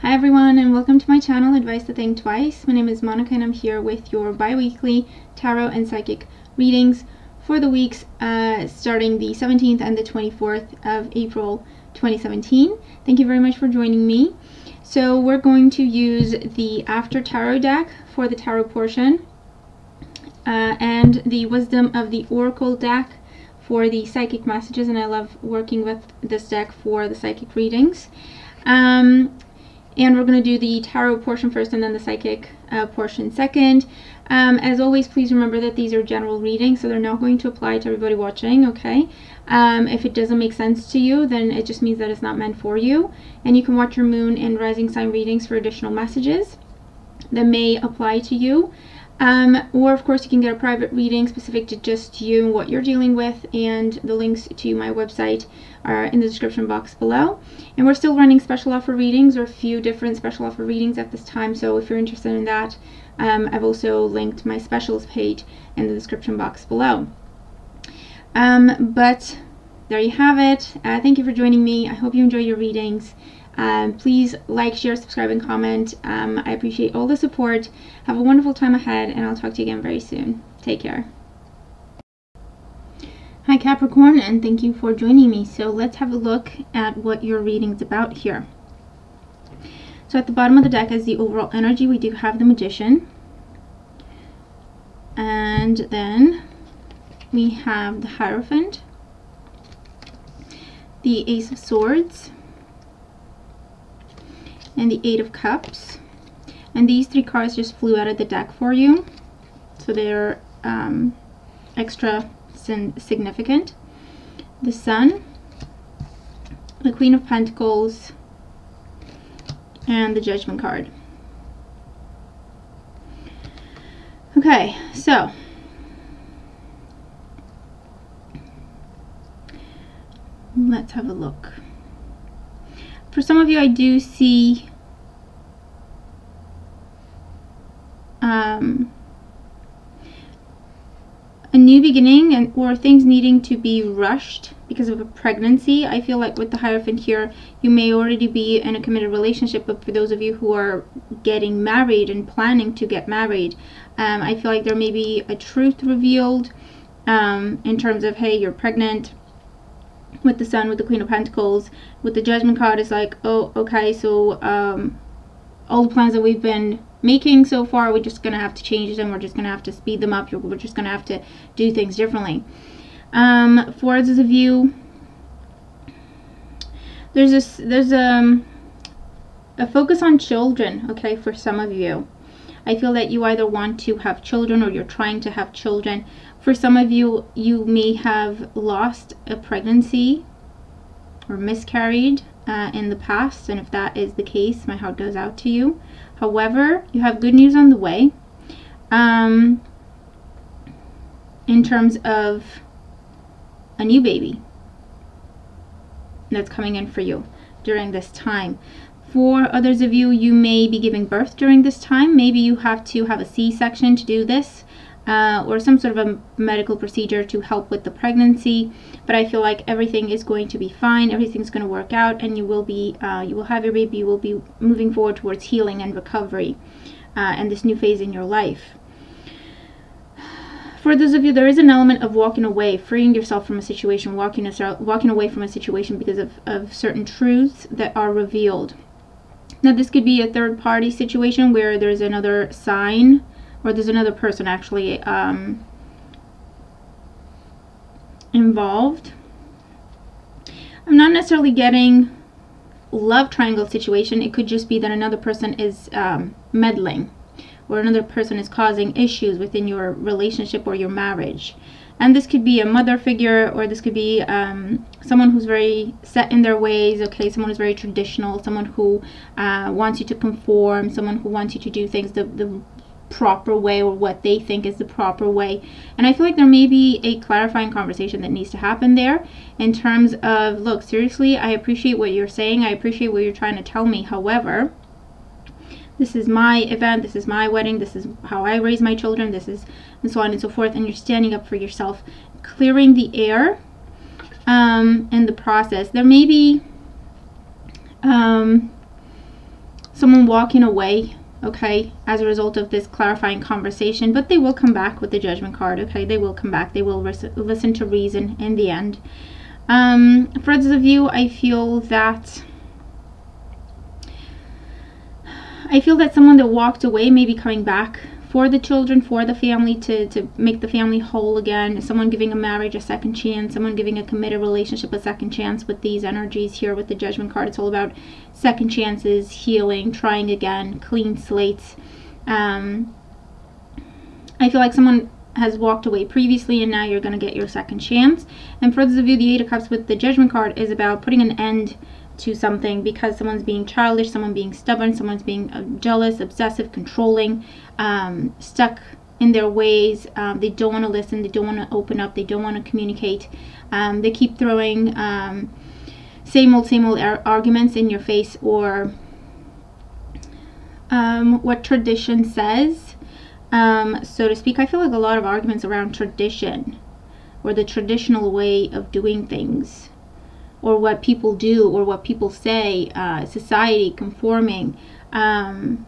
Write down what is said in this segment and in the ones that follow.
Hi everyone, and welcome to my channel, Advice to Think Twice. My name is Monica and I'm here with your bi-weekly tarot and psychic readings for the weeks starting the 17th and the 24th of April 2017. Thank you very much for joining me. So we're going to use the After Tarot deck for the tarot portion and the Wisdom of the Oracle deck for the psychic messages, and I love working with this deck for the psychic readings. And we're going to do the tarot portion first and then the psychic portion second. As always, please remember that these are general readings, so they're not going to apply to everybody watching, okay? If it doesn't make sense to you, then it just means that it's not meant for you. And you can watch your moon and rising sign readings for additional messages that may apply to you. Or of course you can get a private reading specific to just you and what you're dealing with, and the links to my website are in the description box below. And we're still running special offer readings, or a few different special offer readings at this time, so if you're interested in that, I've also linked my specials page in the description box below. But there you have it. Thank you for joining me. I hope you enjoy your readings. Please like, share, subscribe, and comment. I appreciate all the support. Have a wonderful time ahead, and I'll talk to you again very soon. Take care. Hi Capricorn, and thank you for joining me. So let's have a look at what your reading's about here. So at the bottom of the deck is the overall energy. We do have the Magician. And then we have the Hierophant, the Ace of Swords, and the Eight of Cups. And these three cards just flew out of the deck for you, so they're extra significant. The Sun, the Queen of Pentacles, and the Judgment card. Okay, so let's have a look. For some of you, I do see a new beginning, or things needing to be rushed because of a pregnancy. I feel like with the Hierophant here, you may already be in a committed relationship, but for those of you who are getting married and planning to get married, I feel like there may be a truth revealed in terms of, hey, you're pregnant. With the Sun, with the Queen of Pentacles, with the Judgment card, it's like, oh, okay, so all the plans that we've been making so far, we're just gonna have to change them. We're just gonna have to speed them up. We're just gonna have to do things differently. For those of you, there's a focus on children. Okay, for some of you, I feel that you either want to have children or you're trying to have children. For some of you, you may have lost a pregnancy or miscarried in the past, and if that is the case, my heart goes out to you. However, you have good news on the way in terms of a new baby that's coming in for you during this time. For others of you, you may be giving birth during this time. Maybe you have to have a C-section to do this, or some sort of a medical procedure to help with the pregnancy. But I feel like everything is going to be fine. Everything's going to work out, and you will have your baby. You will be moving forward towards healing and recovery, and this new phase in your life. For those of you, there is an element of walking away, freeing yourself from a situation, walking away from a situation because of certain truths that are revealed. Now, this could be a third-party situation where there's another sign, or there's another person actually involved. I'm not necessarily getting love triangle situation. It could just be that another person is meddling, or another person is causing issues within your relationship or your marriage. And this could be a mother figure, or this could be someone who's very set in their ways, okay, someone who's very traditional, someone who wants you to conform, someone who wants you to do things the proper way, or what they think is the proper way. And I feel like there may be a clarifying conversation that needs to happen there in terms of, look, seriously, I appreciate what you're saying, I appreciate what you're trying to tell me, however, this is my event, this is my wedding, this is how I raise my children, this is, and so on and so forth. And you're standing up for yourself, clearing the air in the process. There may be someone walking away, okay, as a result of this clarifying conversation, but they will come back with the Judgment card, okay? They will come back. They will listen to reason in the end. For others of you, I feel that someone that walked away may be coming back for the children, for the family, to make the family whole again. Someone giving a marriage a second chance, someone giving a committed relationship a second chance with these energies here with the Judgment card. It's all about second chances, healing, trying again, clean slates. I feel like someone has walked away previously and now you're going to get your second chance. And for those of you, the Eight of Cups with the Judgment card is about putting an end to something because someone's being childish, someone being stubborn, someone's being jealous, obsessive, controlling, stuck in their ways. They don't want to listen, they don't want to open up, they don't want to communicate. They keep throwing same old arguments in your face, or what tradition says, so to speak. I feel like a lot of arguments around tradition, or the traditional way of doing things, or what people do, or what people say, society, conforming. And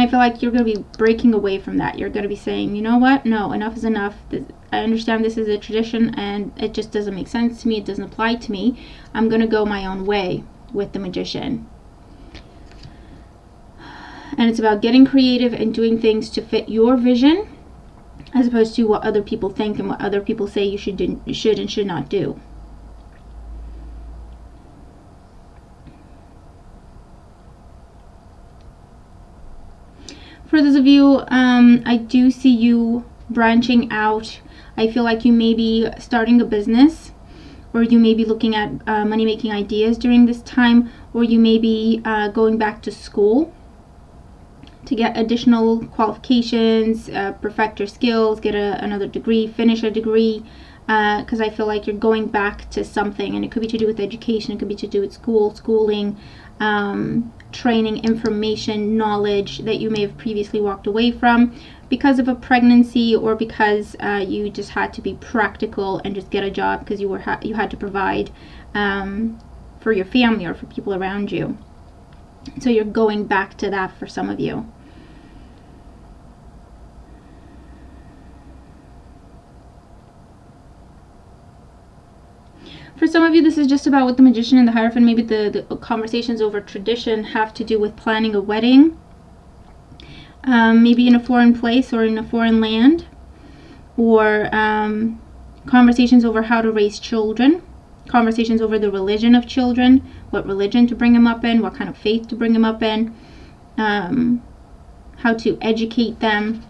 I feel like you're going to be breaking away from that. You're going to be saying, you know what? No, enough is enough. I understand this is a tradition and it just doesn't make sense to me. It doesn't apply to me. I'm going to go my own way with the Magician. And it's about getting creative and doing things to fit your vision, as opposed to what other people think and what other people say you should and should not do. For those of you, I do see you branching out. I feel like you may be starting a business, or you may be looking at money-making ideas during this time, or you may be going back to school to get additional qualifications, perfect your skills, get another degree, finish a degree, because I feel like you're going back to something, and it could be to do with education, it could be to do with schooling, training, information, knowledge that you may have previously walked away from because of a pregnancy, or because you just had to be practical and just get a job because you had to provide for your family or for people around you. So you're going back to that for some of you. For some of you, this is just about with the Magician and the Hierophant. Maybe the conversations over tradition have to do with planning a wedding. Maybe in a foreign place or in a foreign land. Or conversations over how to raise children. Conversations over the religion of children. What religion to bring them up in. What kind of faith to bring them up in. How to educate them.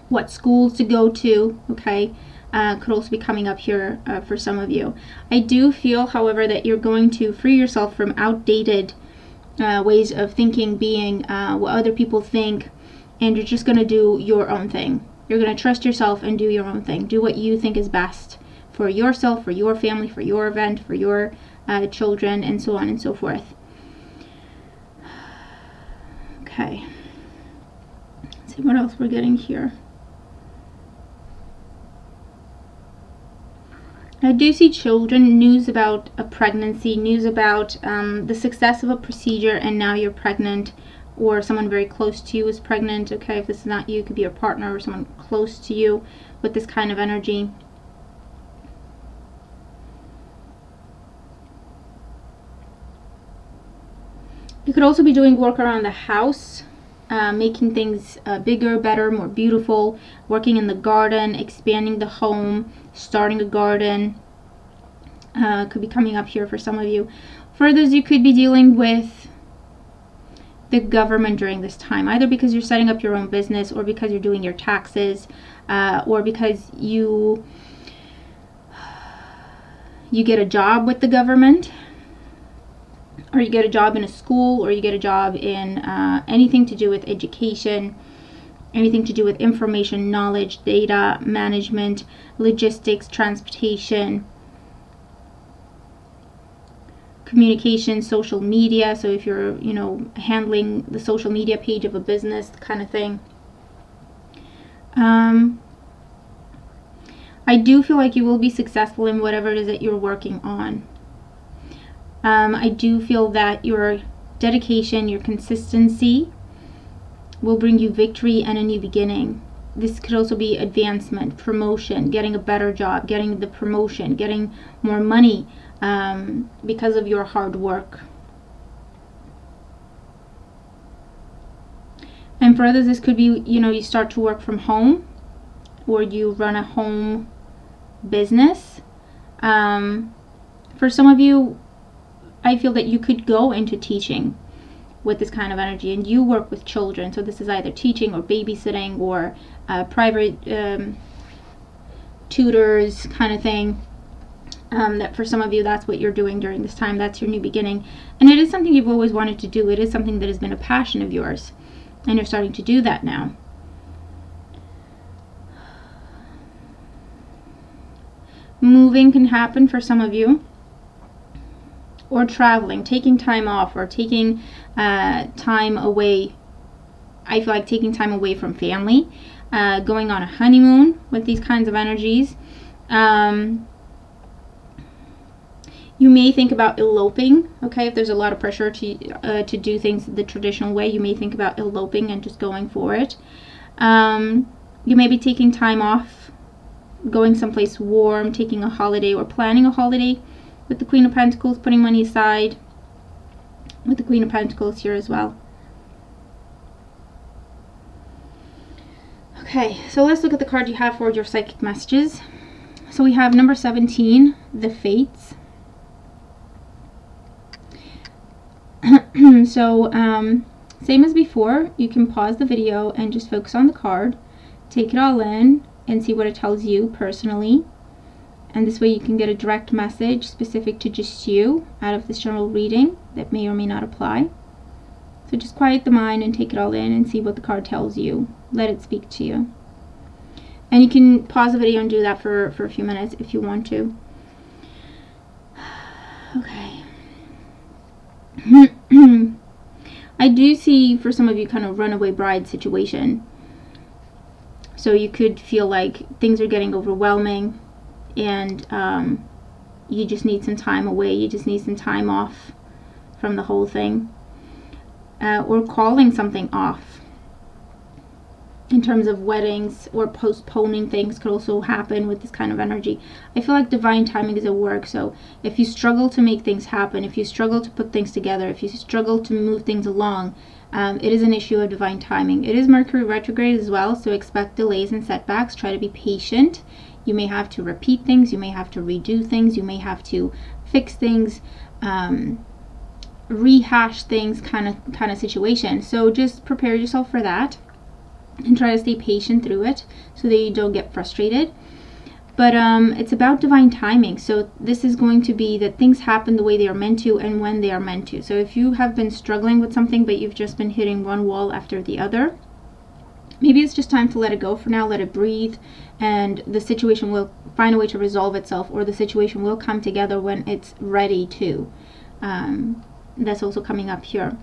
What schools to go to. Okay. Could also be coming up here for some of you. I do feel, however, that you're going to free yourself from outdated ways of thinking, being, what other people think, and you're just going to do your own thing. You're going to trust yourself and do your own thing. Do what you think is best for yourself, for your family, for your event, for your children, and so on and so forth. Okay. Let's see what else we're getting here. I do see children, news about a pregnancy, news about the success of a procedure, and now you're pregnant, or someone very close to you is pregnant. Okay, if this is not you, it could be your partner or someone close to you with this kind of energy. You could also be doing work around the house, making things bigger, better, more beautiful, working in the garden, expanding the home, starting a garden. Could be coming up here for some of you. For others, you could be dealing with the government during this time, either because you're setting up your own business, or because you're doing your taxes, or because you get a job with the government, or you get a job in a school, or you get a job in anything to do with education, anything to do with information, knowledge, data management, logistics, transportation, communication, social media. So if you're, handling the social media page of a business, kind of thing. I do feel like you will be successful in whatever it is that you're working on. I do feel that you're dedication, your consistency will bring you victory and a new beginning. This could also be advancement, promotion, getting a better job, getting the promotion, getting more money because of your hard work. And for others, this could be, you know, you start to work from home, or you run a home business. For some of you, I feel that you could go into teaching with this kind of energy, and you work with children. So this is either teaching or babysitting or private tutors kind of thing. That for some of you, that's what you're doing during this time. That's your new beginning. And it is something you've always wanted to do. It is something that has been a passion of yours. And you're starting to do that now. Moving can happen for some of you. Or traveling, taking time off, or taking time away. I feel like taking time away from family. Going on a honeymoon with these kinds of energies. You may think about eloping, okay? If there's a lot of pressure to do things the traditional way, you may think about eloping and just going for it. You may be taking time off, going someplace warm, taking a holiday, or planning a holiday with the Queen of Pentacles, putting money aside with the Queen of Pentacles here as well. Okay, so let's look at the card you have for your psychic messages. So we have number 17, the Fates. So same as before, you can pause the video and just focus on the card, take it all in and see what it tells you personally, and this way you can get a direct message specific to just you out of this general reading that may or may not apply. So just quiet the mind and take it all in and see what the card tells you. Let it speak to you, and you can pause the video and do that for a few minutes if you want to. Okay. I do see for some of you kind of runaway bride situation. So you could feel like things are getting overwhelming and you just need some time away. You just need some time off from the whole thing. Or calling something off. In terms of weddings or postponing things could also happen with this kind of energy. I feel like divine timing is at work. So if you struggle to make things happen, if you struggle to put things together, if you struggle to move things along, it is an issue of divine timing. It is Mercury retrograde as well, so expect delays and setbacks. Try to be patient. You may have to repeat things. You may have to redo things. You may have to fix things, rehash things, kind of situation. So just prepare yourself for that. And try to stay patient through it so that you don't get frustrated. But it's about divine timing. So this is going to be that things happen the way they are meant to and when they are meant to. So if you have been struggling with something but you've just been hitting one wall after the other, maybe it's just time to let it go for now, let it breathe, and the situation will find a way to resolve itself, or the situation will come together when it's ready to. That's also coming up here.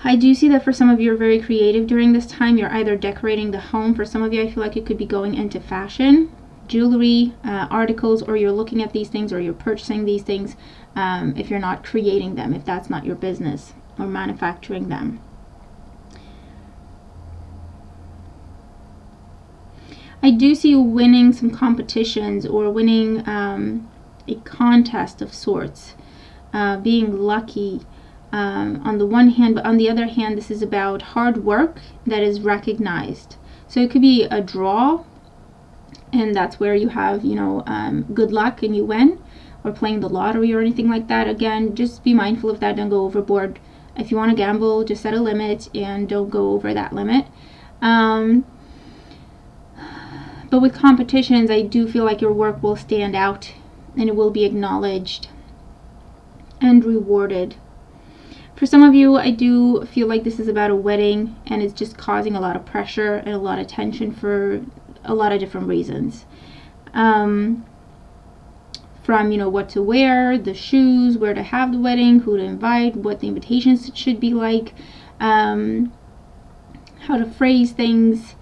I do see that for some of you are very creative during this time. You're either decorating the home. For some of you, I feel like you could be going into fashion, jewelry, articles, or you're looking at these things or you're purchasing these things if you're not creating them, if that's not your business, or manufacturing them. I do see you winning some competitions or winning a contest of sorts, being lucky. On the one hand, but on the other hand, this is about hard work that is recognized. So it could be a draw, and that's where you have, you know, good luck and you win, or playing the lottery or anything like that. Again, just be mindful of that. Don't go overboard. If you want to gamble, just set a limit and don't go over that limit. But with competitions, I do feel like your work will stand out and it will be acknowledged and rewarded. For some of you, I do feel like this is about a wedding, and it's just causing a lot of pressure and a lot of tension for a lot of different reasons. From, you know, what to wear, the shoes, where to have the wedding, who to invite, what the invitations should be like, how to phrase things,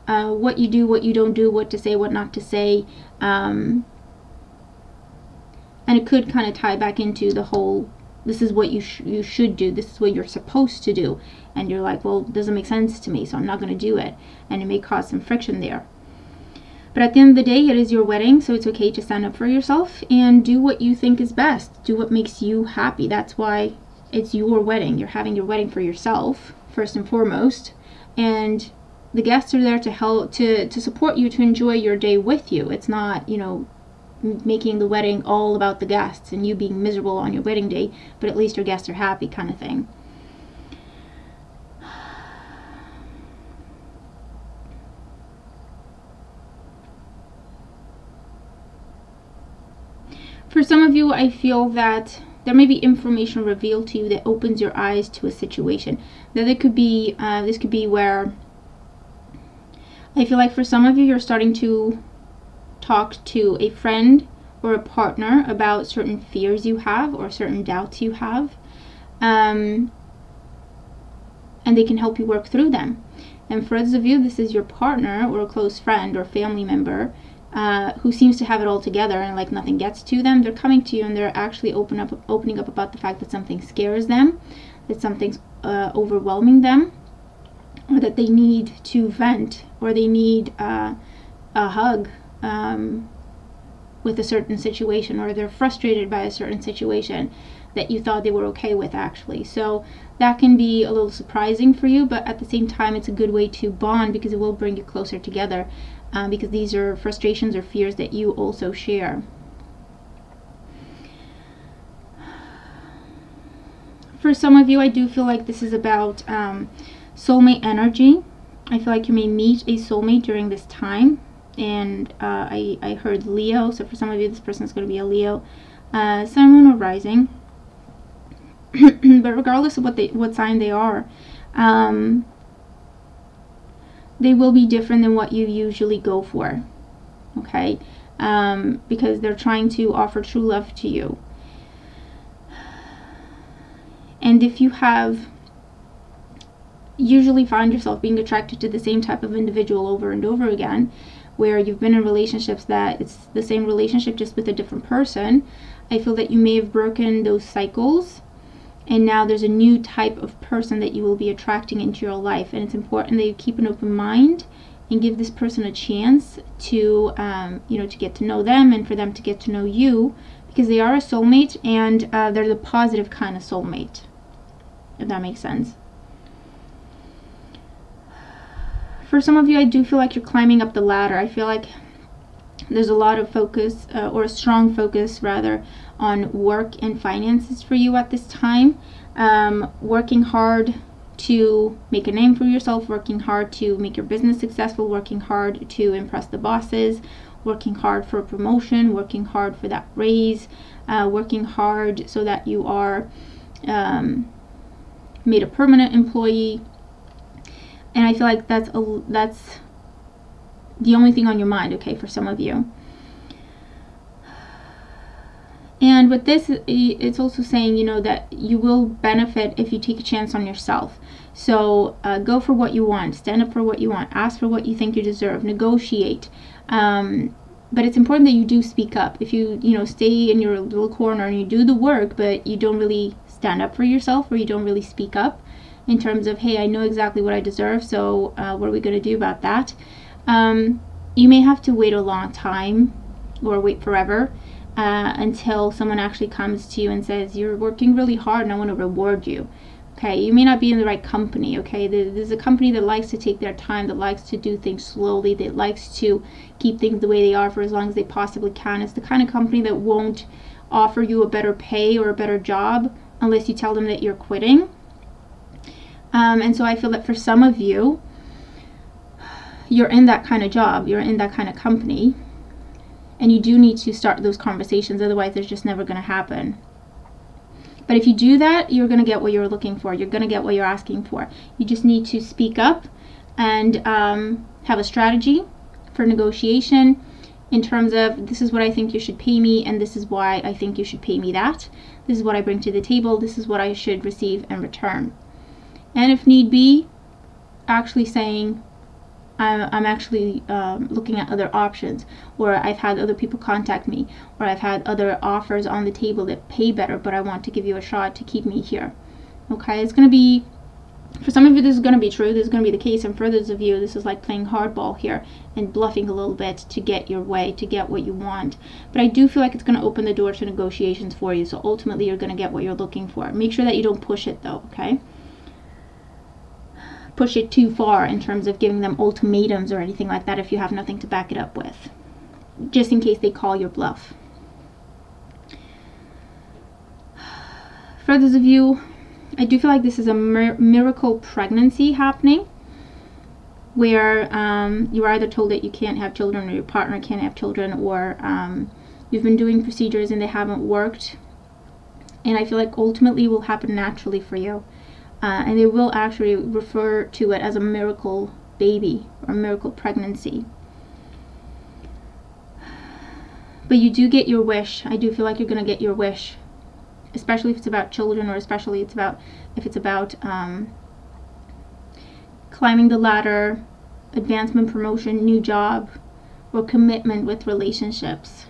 what you do, what you don't do, what to say, what not to say. And it could kind of tie back into the whole this is what you should do, this is what you're supposed to do, and you're like, well, it doesn't make sense to me, so I'm not going to do it, and it may cause some friction there. But at the end of the day, it is your wedding, so it's okay to stand up for yourself and do what you think is best. Do what makes you happy. That's why it's your wedding. You're having your wedding for yourself, first and foremost. And the guests are there to help, to support you, to enjoy your day with you. It's not, you know, making the wedding all about the guests and you being miserable on your wedding day, but at least your guests are happy kind of thing. For some of you, I feel that there may be information revealed to you that opens your eyes to a situation. Now, there could be, this could be where I feel like for some of you, you're starting to talk to a friend or a partner about certain fears you have or certain doubts you have, and they can help you work through them. And for others of you, this is your partner or a close friend or family member who seems to have it all together and like nothing gets to them. They're coming to you and they're actually opening up about the fact that something scares them, that something's overwhelming them, or that they need to vent, or they need a hug with a certain situation, or they're frustrated by a certain situation that you thought they were okay with actually. So that can be a little surprising for you, but at the same time it's a good way to bond because it will bring you closer together, because these are frustrations or fears that you also share. For some of you, I do feel like this is about soulmate energy. I feel like you may meet a soulmate during this time, and I heard Leo, so for some of you this person is going to be a Leo, Sun, Moon, or Rising. But regardless of what sign they are, they will be different than what you usually go for, okay? Because they're trying to offer true love to you. And if you have usually find yourself being attracted to the same type of individual over and over again, where you've been in relationships that it's the same relationship just with a different person, I feel that you may have broken those cycles, and now there's a new type of person that you will be attracting into your life. And it's important that you keep an open mind and give this person a chance to you know, to get to know them and for them to get to know you, because they are a soulmate, and they're the positive kind of soulmate, if that makes sense. For some of you, I do feel like you're climbing up the ladder. I feel like there's a lot of focus, or a strong focus rather, on work and finances for you at this time. Working hard to make a name for yourself, working hard to make your business successful, working hard to impress the bosses, working hard for a promotion, working hard for that raise, working hard so that you are made a permanent employee. And I feel like that's the only thing on your mind, okay, for some of you. And with this, it's also saying, you know, that you will benefit if you take a chance on yourself. So go for what you want, stand up for what you want, ask for what you think you deserve, negotiate. But it's important that you do speak up. If you know, stay in your little corner and you do the work, but you don't really stand up for yourself, or you don't really speak up in terms of, hey, I know exactly what I deserve, so what are we going to do about that? You may have to wait a long time, or wait forever, until someone actually comes to you and says, you're working really hard and I want to reward you. Okay, you may not be in the right company, okay? There's a company that likes to take their time, that likes to do things slowly, that likes to keep things the way they are for as long as they possibly can. It's the kind of company that won't offer you a better pay or a better job unless you tell them that you're quitting. And so I feel that for some of you, you're in that kind of job, you're in that kind of company, and you do need to start those conversations, otherwise they're just never going to happen. But if you do that, you're going to get what you're looking for, you're going to get what you're asking for. You just need to speak up and have a strategy for negotiation in terms of, this is what I think you should pay me, and this is why I think you should pay me that. This is what I bring to the table, this is what I should receive in return. And if need be, actually saying, I'm actually looking at other options, or I've had other people contact me, or I've had other offers on the table that pay better, but I want to give you a shot to keep me here. Okay, it's going to be, for some of you this is going to be true, this is going to be the case, and for others of you this is like playing hardball here and bluffing a little bit to get your way, to get what you want. But I do feel like it's going to open the door to negotiations for you, so ultimately you're going to get what you're looking for. Make sure that you don't push it though, okay? Push it too far in terms of giving them ultimatums or anything like that if you have nothing to back it up with, just in case they call your bluff. For those of you, I do feel like this is a miracle pregnancy happening, where you are either told that you can't have children, or your partner can't have children, or you've been doing procedures and they haven't worked, and I feel like ultimately it will happen naturally for you. And they will actually refer to it as a miracle baby or miracle pregnancy. But you do get your wish. I do feel like you're going to get your wish, especially if it's about children, or especially if it's about climbing the ladder, advancement, promotion, new job, or commitment with relationships.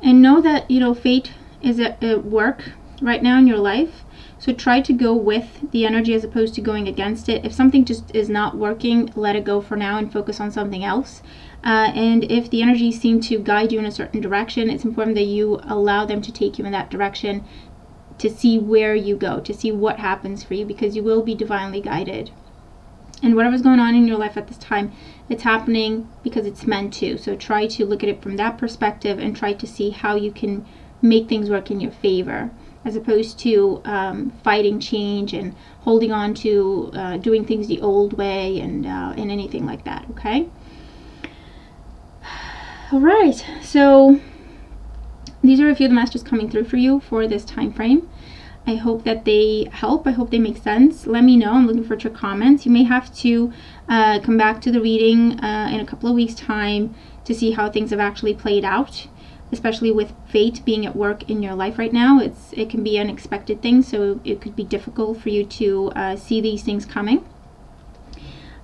And know that, you know, fate is at work right now in your life. So try to go with the energy as opposed to going against it. If something just is not working, let it go for now and focus on something else. And if the energies seem to guide you in a certain direction, it's important that you allow them to take you in that direction, to see where you go, to see what happens for you, because you will be divinely guided. And whatever's going on in your life at this time, it's happening because it's meant to. So try to look at it from that perspective and try to see how you can make things work in your favor, as opposed to fighting change and holding on to doing things the old way and anything like that, okay? All right, so these are a few of the messages coming through for you for this time frame. I hope that they help. I hope they make sense. Let me know. I'm looking for your comments. You may have to come back to the reading in a couple of weeks' time to see how things have actually played out, especially with fate being at work in your life right now. It can be unexpected things, so it could be difficult for you to see these things coming.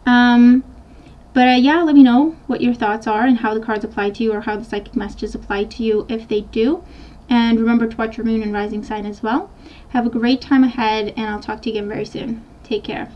Yeah, let me know what your thoughts are and how the cards apply to you, or how the psychic messages apply to you if they do. And remember to watch your moon and rising sign as well. Have a great time ahead, and I'll talk to you again very soon. Take care.